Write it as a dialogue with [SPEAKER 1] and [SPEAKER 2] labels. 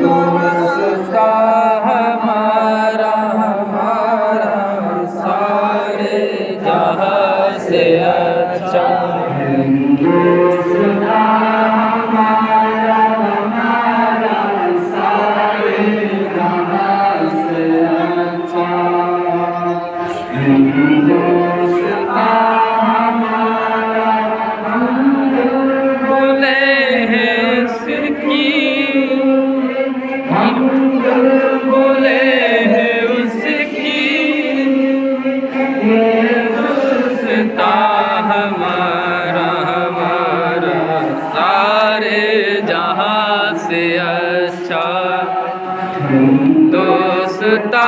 [SPEAKER 1] दोस्ता हमारा हमारा सारे जहां से अच्छा दोस्ता हमारा हमारा सारे जहां से अच्छा दोस्ता हमारा बोले हैं उसकी बोले हैं उसकी दोस्ता हमारा हमारा सारे जहां से अच्छा दोस्ता